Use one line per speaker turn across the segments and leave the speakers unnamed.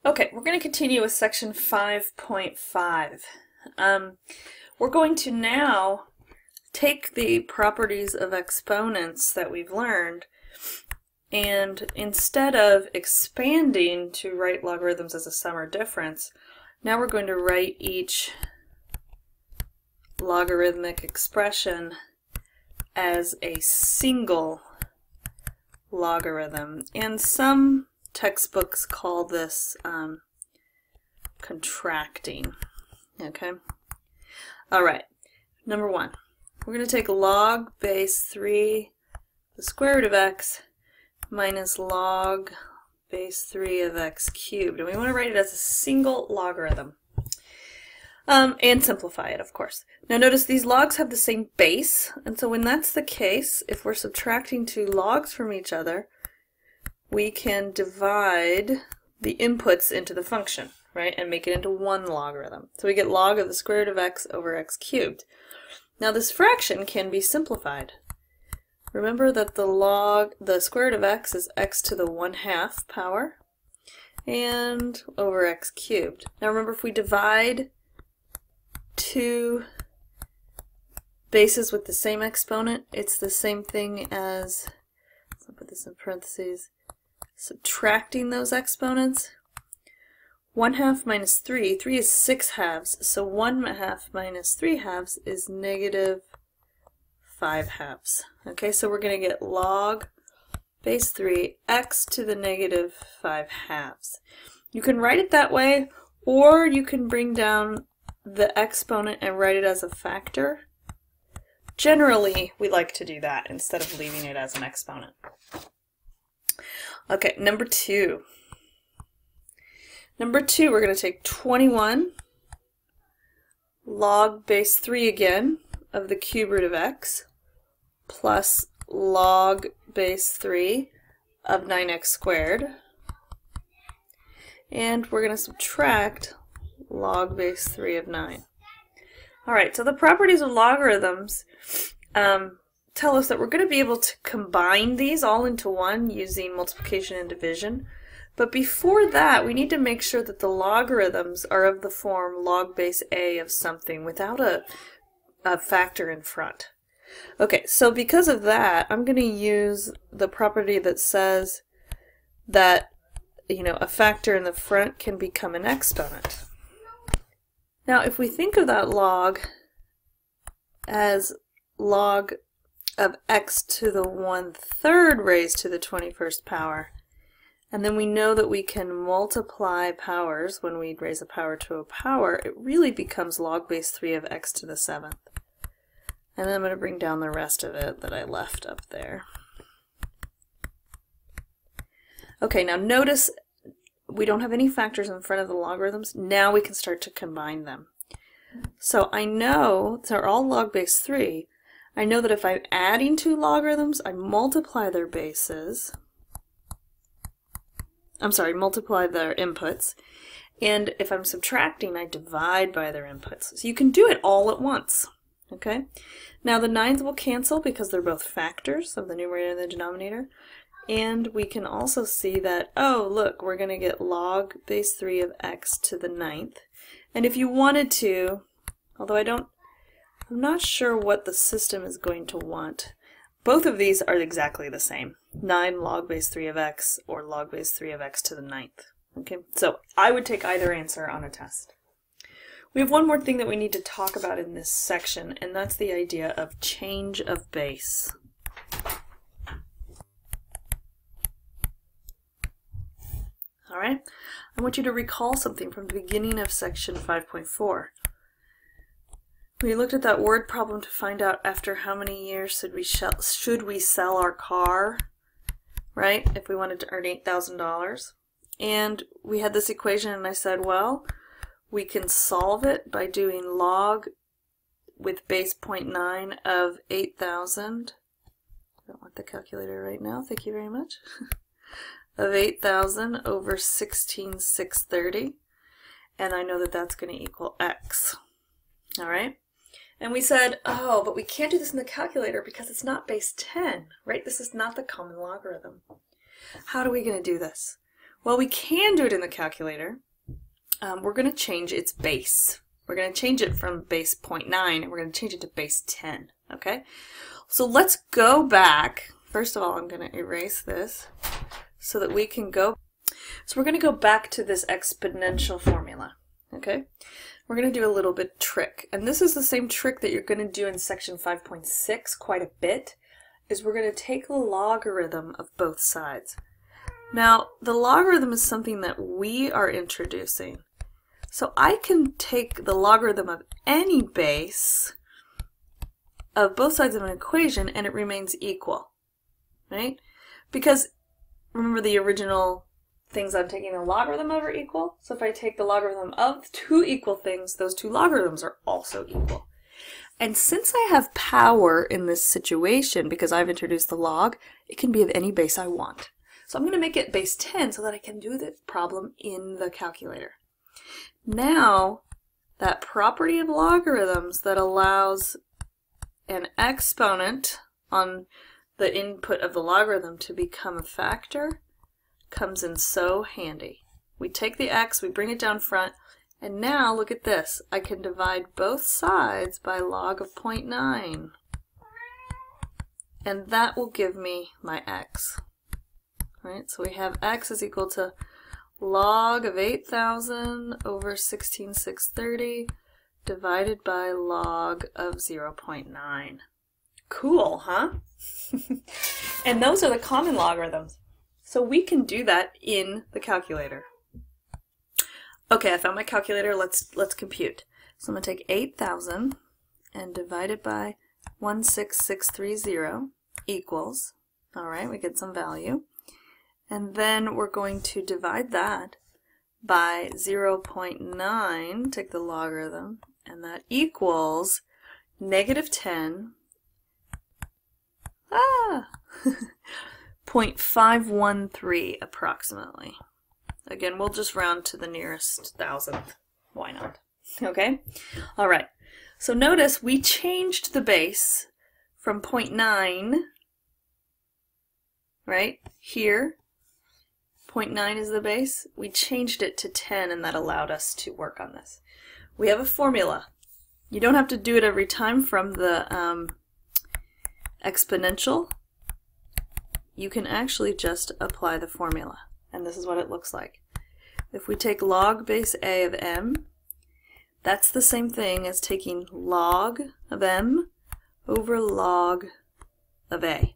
Okay, we're going to continue with section 5.5. We're going to now take the properties of exponents that we've learned, and instead of expanding to write logarithms as a sum or difference, now we're going to write each logarithmic expression as a single logarithm. And some textbooks call this contracting. Okay? Alright, number one. We're going to take log base 3, the square root of x, minus log base 3 of x cubed. And we want to write it as a single logarithm. And simplify it, of course. Now notice these logs have the same base, and so when that's the case, if we're subtracting two logs from each other, we can divide the inputs into the function, right, and make it into one logarithm. So we get log of the square root of x over x cubed. Now this fraction can be simplified. Remember that the square root of x is x to the 1/2 power, and over x cubed. Now remember, if we divide two bases with the same exponent, it's the same thing as, let's put this in parentheses, subtracting those exponents. 1/2 minus 3, 3 is 6 halves, so 1/2 minus 3 halves is negative 5 halves. Okay, so we're going to get log base 3 x to the negative 5 halves. You can write it that way, or you can bring down the exponent and write it as a factor. Generally, we like to do that instead of leaving it as an exponent. Okay, number two. Number two, we're going to take 21 log base 3 again of the cube root of x plus log base 3 of 9x squared. And we're going to subtract log base 3 of 9. Alright, so the properties of logarithms tell us that we're going to be able to combine these all into one using multiplication and division. But before that, we need to make sure that the logarithms are of the form log base a of something without a factor in front. Okay, so because of that, I'm going to use the property that says that, a factor in the front can become an exponent. Now, if we think of that log as log of x to the 1/3 raised to the 21st power, and then we know that we can multiply powers when we raise a power to a power, it really becomes log base 3 of x to the 7th. And then I'm going to bring down the rest of it that I left up there. Okay, now notice we don't have any factors in front of the logarithms. Now we can start to combine them. So I know, they're all log base 3. I know that if I'm adding two logarithms, I multiply their bases. Multiply their inputs. And if I'm subtracting, I divide by their inputs. So you can do it all at once. Okay? Now the 9s will cancel because they're both factors of the numerator and the denominator. And we can also see that, oh, look, we're going to get log base 3 of x to the 9th. And if you wanted to, although I'm not sure what the system is going to want, both of these are exactly the same. 9 log base 3 of x or log base 3 of x to the 9th. Okay, so I would take either answer on a test. We have one more thing that we need to talk about in this section, and that's the idea of change of base. Alright, I want you to recall something from the beginning of section 5.4. We looked at that word problem to find out after how many years should we sell our car, right, if we wanted to earn $8,000. And we had this equation, and I said, well, we can solve it by doing log with base 0.9 of 8,000. I don't want the calculator right now, thank you very much. Of 8,000 over 16,630, and I know that that's going to equal x. Alright? And we said, oh, but we can't do this in the calculator because it's not base 10, right? This is not the common logarithm. How are we going to do this? Well, we can do it in the calculator. We're going to change its base. We're going to change it from base 0.9 and we're going to change it to base 10, okay? So let's go back. First of all, I'm going to erase this so that we can go. So we're going to go back to this exponential formula, okay? We're going to do a little bit trick. And this is the same trick that you're going to do in section 5.6 quite a bit, is we're going to take the logarithm of both sides. Now, the logarithm is something that we are introducing. So I can take the logarithm of any base of both sides of an equation and it remains equal, right? Because remember the original things I'm taking the logarithm of are equal. So if I take the logarithm of two equal things, those two logarithms are also equal. And since I have power in this situation, because I've introduced the log, it can be of any base I want. So I'm going to make it base 10 so that I can do the problem in the calculator. Now, that property of logarithms that allows an exponent on the input of the logarithm to become a factor comes in so handy. We take the x, we bring it down front, and now look at this. I can divide both sides by log of 0.9. And that will give me my x. Right? So we have x is equal to log of 8,000 over 16,630 divided by log of 0.9. Cool, huh? And those are the common logarithms. So we can do that in the calculator. Okay, I found my calculator. Let's compute. So I'm going to take 8,000 and divide it by 16630 equals, all right, we get some value. And then we're going to divide that by 0.9, take the logarithm, and that equals negative 10, 0.513 approximately. Again, we'll just round to the nearest thousandth. Why not? Okay? All right. So notice we changed the base from 0.9, right, here. 0.9 is the base. We changed it to 10 and that allowed us to work on this. We have a formula. You don't have to do it every time from the exponential. You can actually just apply the formula. And this is what it looks like. If we take log base a of m, that's the same thing as taking log of m over log of a.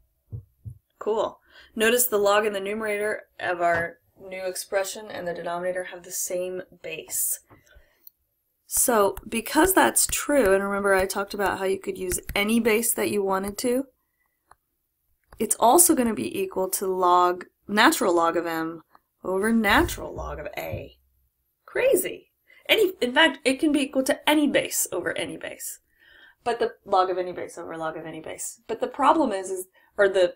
Cool. Notice the log in the numerator of our new expression and the denominator have the same base. So because that's true, and remember I talked about how you could use any base that you wanted to, it's also going to be equal to natural log of m over natural log of a. Crazy. In fact, it can be equal to any base over any base. But the log of any base over log of any base. But the problem is or the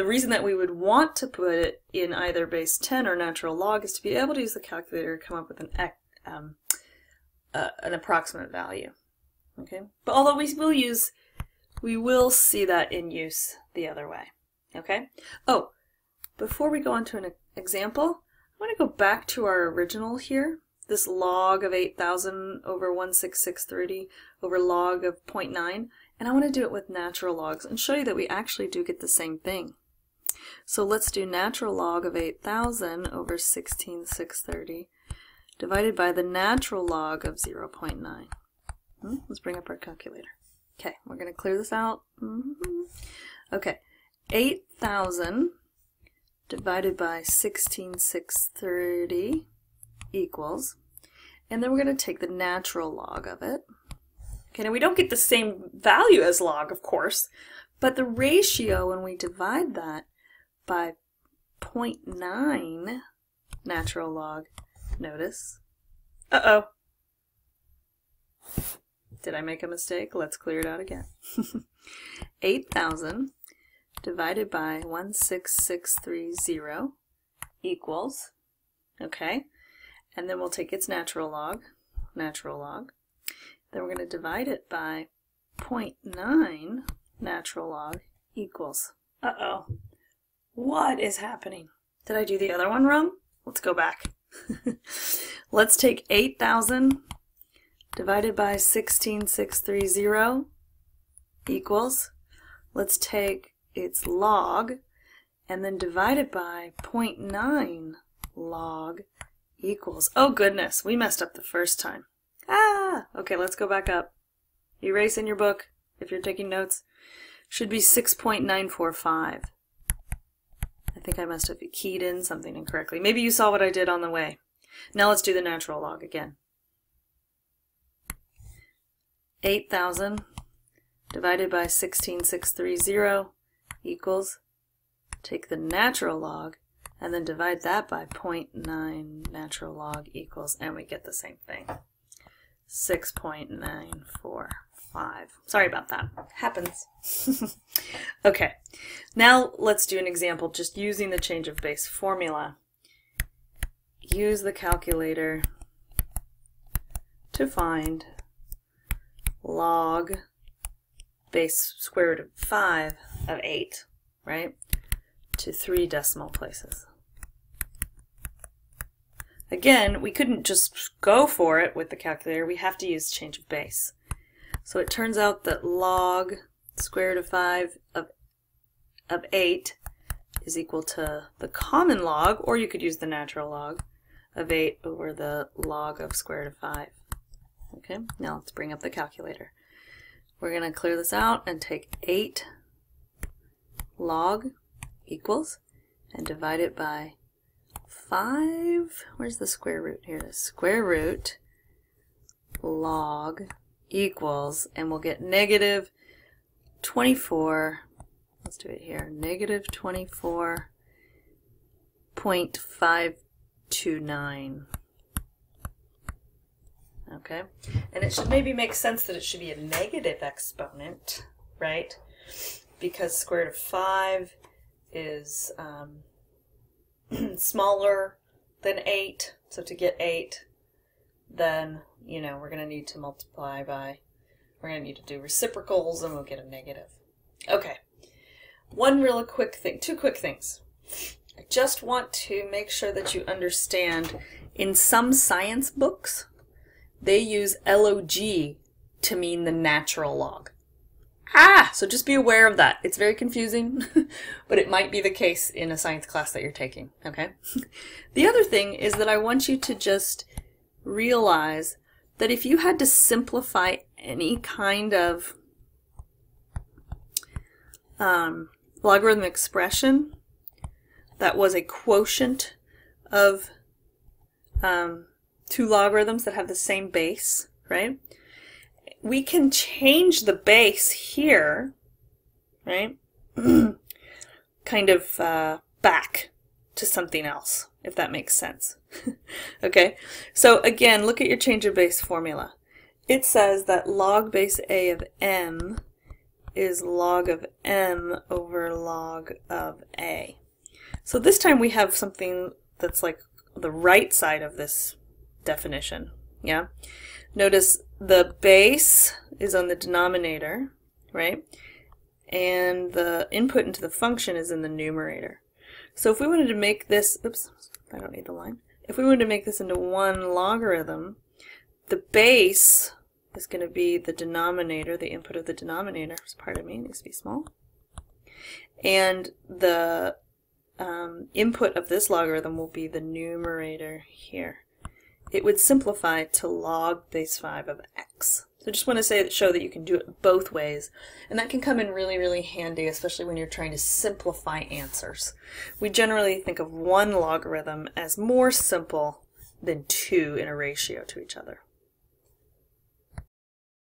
reason that we would want to put it in either base 10 or natural log is to be able to use the calculator to come up with an approximate value. Okay, but although we will see that in use the other way. Okay. Oh, before we go on to an example, I want to go back to our original here. This log of 8,000 over 16630 over log of 0.9, and I want to do it with natural logs and show you that we actually do get the same thing. So let's do natural log of 8,000 over 16,630 divided by the natural log of 0.9. Let's bring up our calculator. Okay, we're going to clear this out. Okay, 8,000 divided by 16,630 equals, and then we're going to take the natural log of it. Okay, now we don't get the same value as log, of course, but the ratio when we divide that by 0.9 natural log, notice, did I make a mistake? Let's clear it out again. 8,000 divided by 16630 equals, okay, and then we'll take its natural log, then we're going to divide it by 0.9 natural log equals, what is happening? Did I do the other one wrong? let's go back. Let's take 8,000 divided by 16,630 equals, let's take its log and then divide it by 0.9 log equals, oh goodness, we messed up the first time. Okay, let's go back up. Erase in your book if you're taking notes. Should be 6.945. I think I must have keyed in something incorrectly. Maybe you saw what I did on the way. Now let's do the natural log again. 8,000 divided by 16,630 equals, take the natural log and then divide that by 0.9 natural log equals, and we get the same thing. 6.945. Sorry about that. Happens. Okay, now let's do an example just using the change of base formula. Use the calculator to find log base square root of 5 of 8, right, to 3 decimal places. Again, we couldn't just go for it with the calculator. We have to use change of base. So it turns out that log square root of 5 of 8 is equal to the common log, or you could use the natural log, of 8 over the log of square root of 5. Okay, now let's bring up the calculator. We're going to clear this out and take 8 log equals and divide it by 5. Where's the square root here? The square root log equals, and we'll get negative 24. Let's do it here. Negative 24.529. Okay, and it should maybe make sense that it should be a negative exponent, right? Because square root of 5 is smaller than 8, so to get 8, then, you know, we're going to need to multiply by, we're going to need to do reciprocals, and we'll get a negative. Okay, one real quick thing, 2 quick things. I just want to make sure that you understand, in some science books, they use log to mean the natural log. So just be aware of that. It's very confusing, but it might be the case in a science class that you're taking, okay? The other thing is that I want you to just realize that if you had to simplify any kind of logarithm expression that was a quotient of 2 logarithms that have the same base, right? We can change the base here, right? Kind of back to something else, if that makes sense. Okay, so again, look at your change of base formula. It says that log base a of m is log of m over log of a. So this time we have something that's like the right side of this definition, yeah? Notice the base is on the denominator, right? And the input into the function is in the numerator. So if we wanted to make this, oops, I don't need the line. If we wanted to make this into one logarithm, the base is going to be the denominator, the input of the denominator, pardon me, it needs to be small. And the input of this logarithm will be the numerator here. It would simplify to log base 5 of x. So I just want to show that you can do it both ways, and that can come in really, really handy, especially when you're trying to simplify answers. We generally think of one logarithm as more simple than 2 in a ratio to each other.